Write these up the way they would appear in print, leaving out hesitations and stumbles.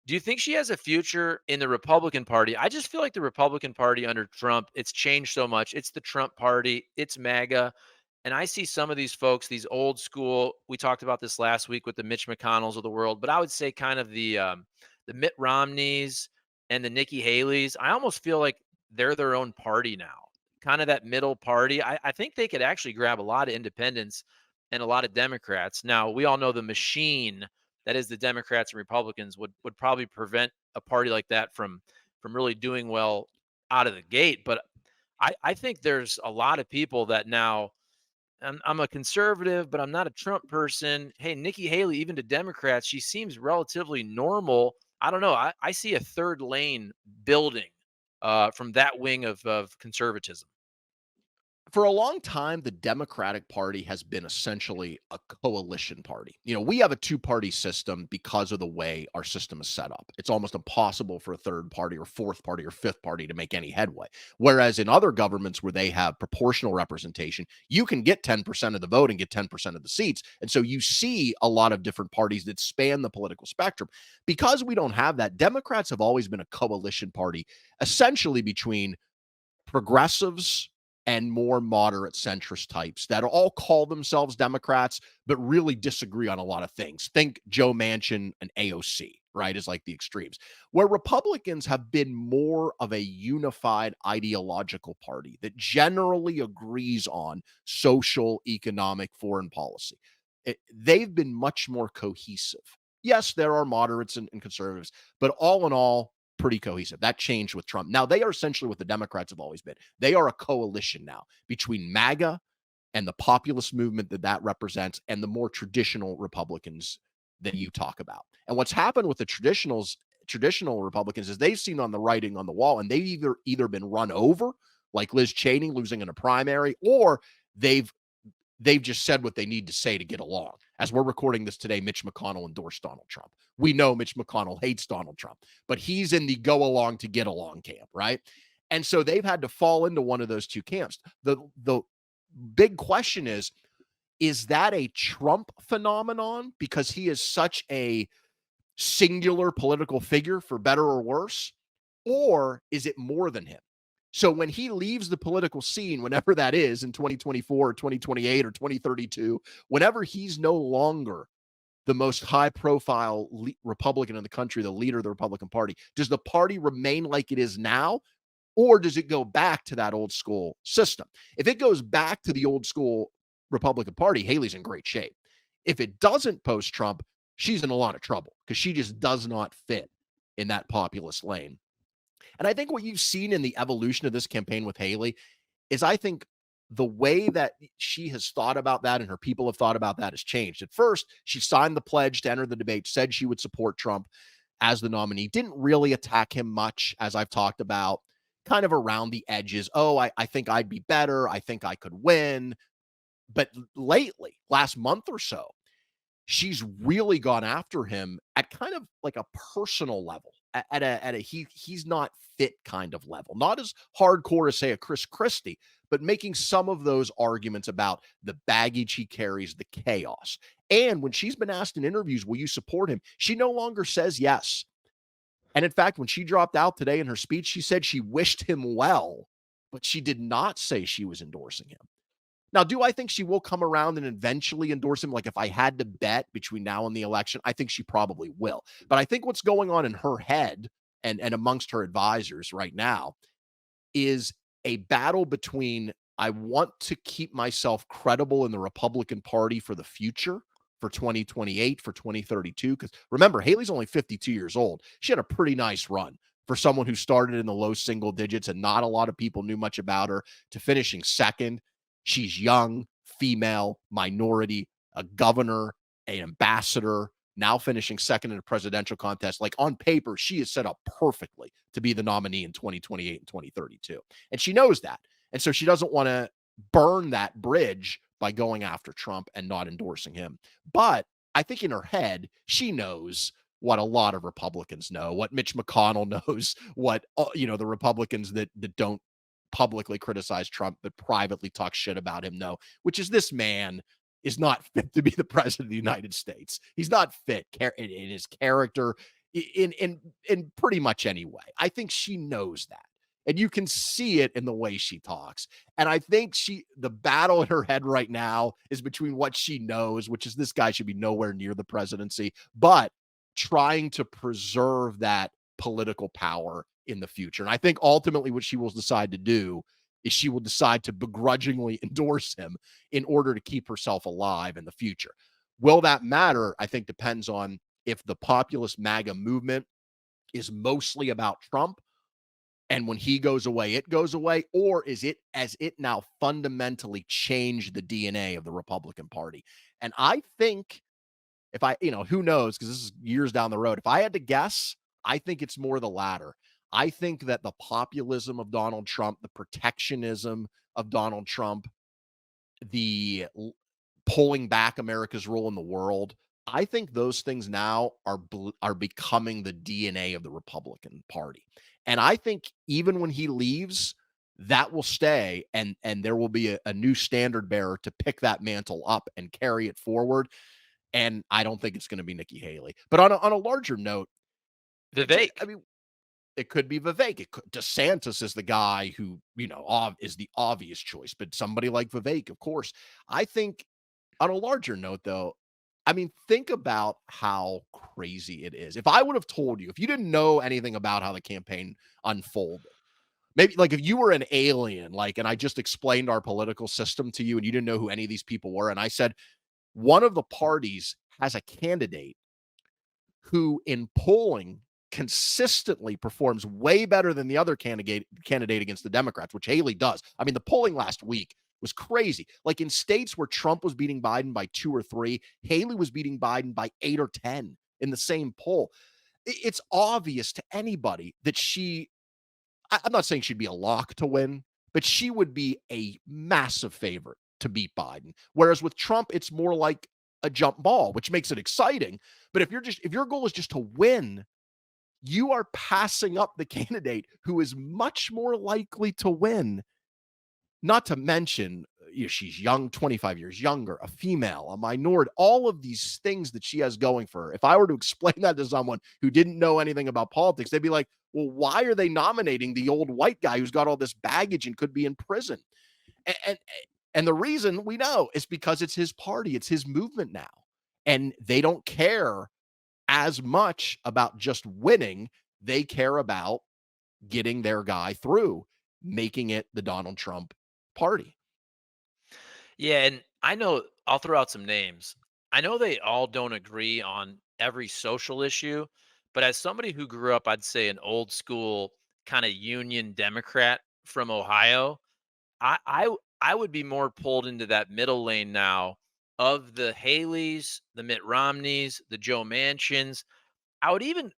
Do you think she has a future in the Republican Party? I just feel like the Republican Party under Trump, it's changed so much. It's the Trump Party, it's MAGA. And I see some of these folks, these old school. We talked about this last week with the Mitch McConnells of the world, but I would say kind of the Mitt Romneys and the Nikki Haley's. I almost feel like they're their own party now, kind of that middle party. I think they could actually grab a lot of independents and a lot of Democrats. Now we all know the machine that is the Democrats and Republicans would probably prevent a party like that from really doing well out of the gate. But I think there's a lot of people that now I'm a conservative, but I'm not a Trump person. Hey, Nikki Haley, even to Democrats, she seems relatively normal. I don't know. I see a third lane building from that wing of conservatism. For a long time, the Democratic Party has been essentially a coalition party. We have a two-party system because of the way our system is set up. It's almost impossible for a third party or fourth party or fifth party to make any headway. Whereas in other governments where they have proportional representation, you can get 10% of the vote and get 10% of the seats. And so you see a lot of different parties that span the political spectrum. Because we don't have that, Democrats have always been a coalition party, essentially between progressives and more moderate centrist types that all call themselves Democrats, but really disagree on a lot of things. Think Joe Manchin and AOC, right? Is like the extremes. Where Republicans have been more of a unified ideological party that generally agrees on social, economic, foreign policy. They've been much more cohesive. Yes, there are moderates and conservatives, but all in all, pretty cohesive. That changed with Trump. Now they are essentially what the Democrats have always been. They are a coalition now between MAGA and the populist movement that represents and the more traditional Republicans that you talk about. And what's happened with the traditional Republicans is they've seen on the writing on the wall and they've either been run over like Liz Cheney losing in a primary or they've they've just said what they need to say to get along. As we're recording this today, Mitch McConnell endorsed Donald Trump. We know Mitch McConnell hates Donald Trump, but he's in the go along to get along camp, right? And so they've had to fall into one of those two camps. The big question is that a Trump phenomenon because he is such a singular political figure for better or worse? Or is it more than him? So when he leaves the political scene, whenever that is in 2024 or 2028 or 2032, whenever he's no longer the most high profile Republican in the country, the leader of the Republican Party, does the party remain like it is now? Or does it go back to that old school system? If it goes back to the old school Republican Party, Haley's in great shape. If it doesn't post Trump, she's in a lot of trouble because she just does not fit in that populist lane. And I think what you've seen in the evolution of this campaign with Haley is I think the way that she has thought about that and her people have thought about that has changed. At first, she signed the pledge to enter the debate, said she would support Trump as the nominee, didn't really attack him much, as I've talked about, kind of around the edges. Oh, I think I'd be better. I think I could win. But lately, last month or so, she's really gone after him at kind of like a personal level, at a he's not fit kind of level, not as hardcore as say a Chris Christie, but making some of those arguments about the baggage he carries, the chaos. And when she's been asked in interviews, will you support him? She no longer says yes. And in fact, when she dropped out today in her speech, she said she wished him well, but she did not say she was endorsing him. Now, do I think she will come around and eventually endorse him? Like if I had to bet between now and the election, I think she probably will. But I think what's going on in her head and amongst her advisors right now is a battle between I want to keep myself credible in the Republican Party for the future for 2028, for 2032. Because remember, Haley's only 52 years old. She had a pretty nice run for someone who started in the low single digits and not a lot of people knew much about her to finishing second. She's young, female, minority, a governor, an ambassador, now finishing second in a presidential contest. Like on paper, she is set up perfectly to be the nominee in 2028 and 2032. And she knows that. And so she doesn't want to burn that bridge by going after Trump and not endorsing him. But I think in her head, she knows what a lot of Republicans know, what Mitch McConnell knows, what the Republicans that don't publicly criticize Trump but privately talk shit about him know, which is this man is not fit to be the president of the United States. He's not fit in his character. in pretty much any way. I think she knows that. And you can see it in the way she talks. And I think the battle in her head right now is between what she knows, which is this guy should be nowhere near the presidency, but trying to preserve that political power in the future. And I think ultimately what she will decide to do is she will decide to begrudgingly endorse him in order to keep herself alive in the future. Will that matter? I think depends on if the populist MAGA movement is mostly about Trump and when he goes away, it goes away, or is it as it now fundamentally changed the DNA of the Republican Party? And I think if who knows, because this is years down the road. If I had to guess, I think it's more the latter. I think that the populism of Donald Trump, the protectionism of Donald Trump, the pulling back America's role in the world, I think those things now are becoming the DNA of the Republican Party. And I think even when he leaves, that will stay and there will be a new standard bearer to pick that mantle up and carry it forward. And I don't think it's going to be Nikki Haley. But on a larger note, I Vivek. mean, it could be Vivek. DeSantis is the guy who, is the obvious choice, but somebody like Vivek, of course. I think on a larger note, though, I mean, think about how crazy it is. If I would have told you, if you didn't know anything about how the campaign unfolded, maybe like if you were an alien, like, and I just explained our political system to you and you didn't know who any of these people were, and I said, one of the parties has a candidate who in polling consistently performs way better than the other candidate against the Democrats, which Haley does. I mean, the polling last week was crazy. Like in states where Trump was beating Biden by 2 or 3, Haley was beating Biden by 8 or 10 in the same poll. It's obvious to anybody that I'm not saying she'd be a lock to win, but she would be a massive favorite to beat Biden. Whereas with Trump, it's more like a jump ball, which makes it exciting. But if your goal is just to win, you are passing up the candidate who is much more likely to win. Not to mention, she's young, 25 years younger, a female, a minority, all of these things that she has going for her. If I were to explain that to someone who didn't know anything about politics, they'd be like, well, why are they nominating the old white guy who's got all this baggage and could be in prison? And, and, and the reason we know is because it's his party, it's his movement now. And they don't care as much about just winning. They care about getting their guy through, making it the Donald Trump party. Yeah, and I know I'll throw out some names. I know they all don't agree on every social issue, but as somebody who grew up, I'd say an old school kind of Union Democrat from Ohio, I would be more pulled into that middle lane now of the Haleys, the Mitt Romneys, the Joe Manchins. I would even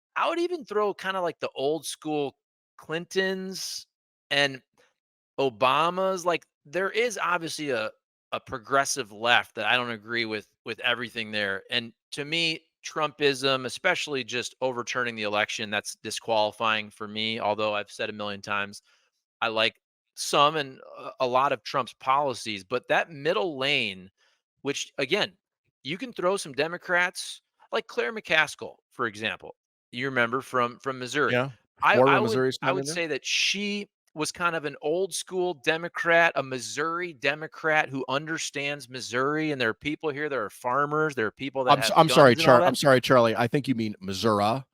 throw kind of like the old school Clintons and Obama's. Like there is obviously a progressive left that I don't agree with everything there. And to me, Trumpism, especially just overturning the election, that's disqualifying for me. Although I've said a million times, I like some and a lot of Trump's policies, but that middle lane, which again, you can throw some Democrats like Claire McCaskill, for example. You remember from Missouri. Yeah. I I Former would Missouri I would senator. say that she was kind of an old school Democrat, a Missouri Democrat who understands Missouri, and there are people here, there are farmers, there are people that have I'm sorry, guns and all that. I'm sorry, Charlie. I think you mean Missouri.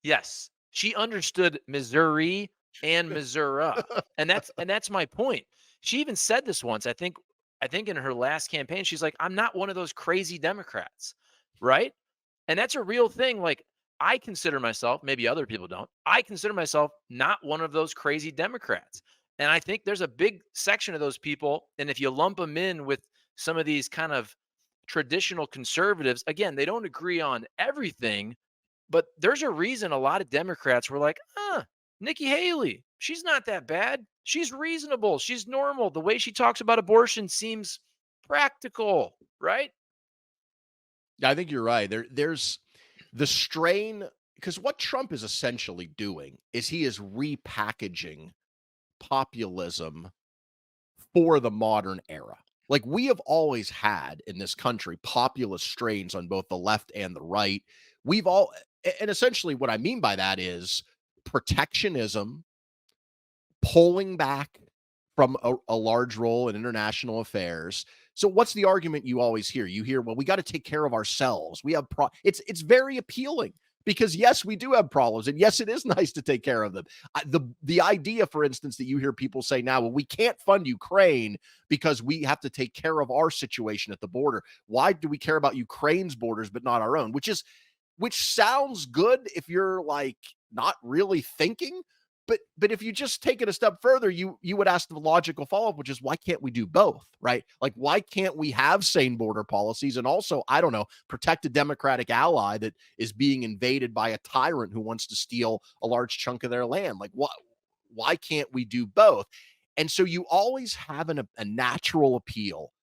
Yes, she understood Missouri and Missouri, and that's my point. She even said this once. I think in her last campaign, she's like, "I'm not one of those crazy Democrats," right? And that's a real thing. Like I consider myself, maybe other people don't. I consider myself not one of those crazy Democrats, and I think there's a big section of those people. And if you lump them in with some of these kind of traditional conservatives, again, they don't agree on everything, but there's a reason a lot of Democrats were like, Nikki Haley, she's not that bad. She's reasonable. She's normal. The way she talks about abortion seems practical, right?" Yeah, I think you're right. There's the strain because what Trump is essentially doing is he is repackaging populism for the modern era. Like we have always had in this country populist strains on both the left and the right. We've all And essentially what I mean by that is protectionism, pulling back from a large role in international affairs. So what's the argument you always hear? You hear, well, we got to take care of ourselves. We have it's very appealing because yes, we do have problems, and yes, it is nice to take care of them. The idea, for instance, that you hear people say now, well, we can't fund Ukraine because we have to take care of our situation at the border. Why do we care about Ukraine's borders but not our own? Which sounds good if you're like not really thinking, but if you just take it a step further, you would ask the logical follow-up, which is why can't we do both, right? Like why can't we have sane border policies and also, I don't know, protect a democratic ally that is being invaded by a tyrant who wants to steal a large chunk of their land? Like what why can't we do both? And so you always have a natural appeal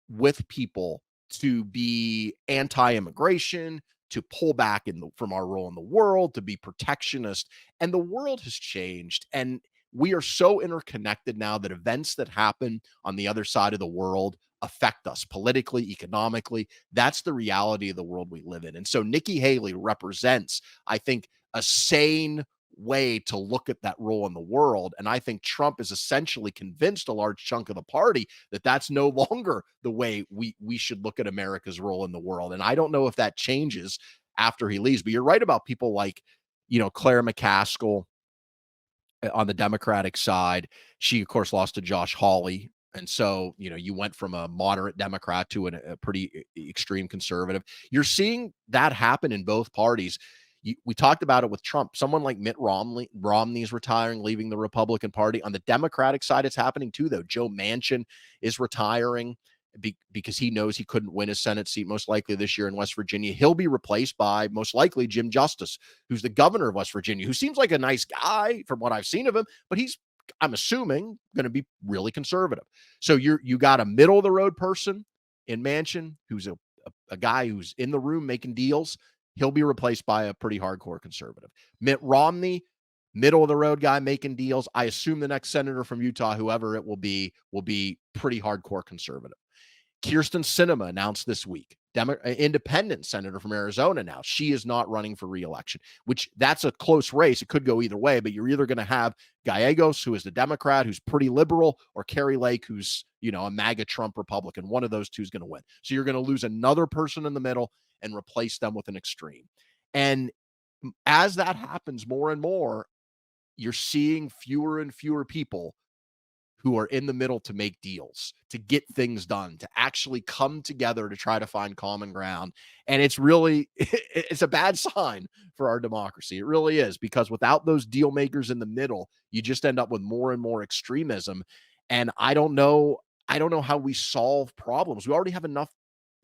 with people to be anti-immigration, to pull back from our role in the world, to be protectionist. And the world has changed. And we are so interconnected now that events that happen on the other side of the world affect us politically, economically. That's the reality of the world we live in. And so Nikki Haley represents, I think, a sane way to look at that role in the world. And I think Trump is essentially convinced a large chunk of the party that that's no longer the way we should look at America's role in the world. And I don't know if that changes after he leaves. But you're right about people like, Claire McCaskill on the Democratic side. She, of course, lost to Josh Hawley. And so, you went from a moderate Democrat to a pretty extreme conservative. You're seeing that happen in both parties. We talked about it with Trump. Someone like Mitt Romney's retiring, leaving the Republican Party. On the Democratic side, it's happening too, though. Joe Manchin is retiring because he knows he couldn't win his Senate seat most likely this year in West Virginia. He'll be replaced by most likely Jim Justice, who's the governor of West Virginia, who seems like a nice guy from what I've seen of him, but he's, I'm assuming, going to be really conservative. So you got a middle of the road person in Manchin who's a guy who's in the room making deals. He'll be replaced by a pretty hardcore conservative. Mitt Romney, middle of the road guy making deals. I assume the next senator from Utah, whoever it will be pretty hardcore conservative. Kyrsten Sinema announced this week, independent senator from Arizona now. She is not running for reelection, which that's a close race. It could go either way, but you're either going to have Gallegos, who is the Democrat, who's pretty liberal, or Kari Lake, who's, a MAGA Trump Republican. One of those two is going to win. So you're going to lose another person in the middle and replace them with an extreme. And as that happens more and more, you're seeing fewer and fewer people who are in the middle to make deals, to get things done, to actually come together to try to find common ground. And it's really, it's a bad sign for our democracy. It really is, because without those deal makers in the middle, you just end up with more and more extremism. And I don't know how we solve problems. We already have enough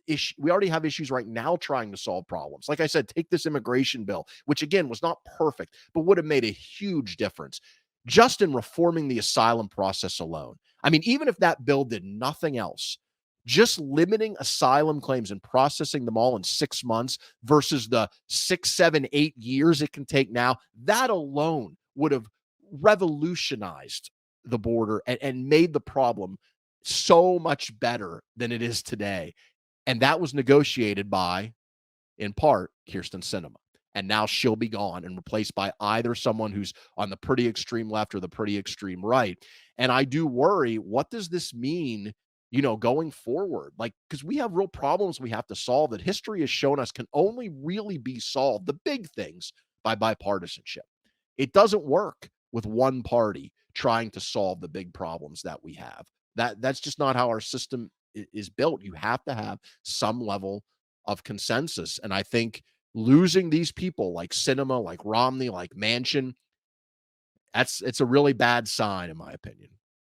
we already have issues right now trying to solve problems. Like I said, take this immigration bill, which again was not perfect, but would have made a huge difference just in reforming the asylum process alone. I mean, even if that bill did nothing else, just limiting asylum claims and processing them all in 6 months versus the 6, 7, 8 years it can take now, that alone would have revolutionized the border and made the problem so much better than it is today. And that was negotiated by, in part, Kyrsten Sinema. And now she'll be gone and replaced by either someone who's on the pretty extreme left or the pretty extreme right. And I do worry, what does this mean, going forward? Like, because we have real problems we have to solve that history has shown us can only really be solved, the big things, by bipartisanship. It doesn't work with one party trying to solve the big problems that we have. That's just not how our system is built. You have to have some level of consensus. And I think losing these people like Sinema, like Romney, like Manchin, it's a really bad sign, in my opinion.